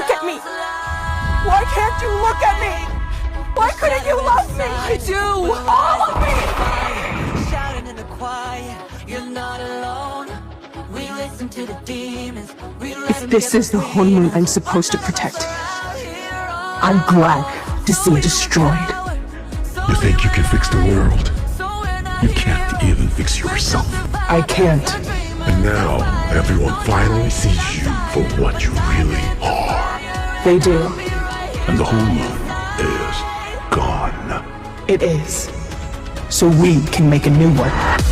look at me? Why can't you look at me? Why couldn't you love me? I do! All of me! Shouting in the quiet, you're not alone. We listen to the demons. If this is the Hunmoon I'm supposed to protect, I'm glad to see it destroyed. You think you can fix the world? You can't even fix yourself. I can't. And now, everyone finally sees you for what you really are. They do. And the Hunmoon is gone. It is. So we can make a new one.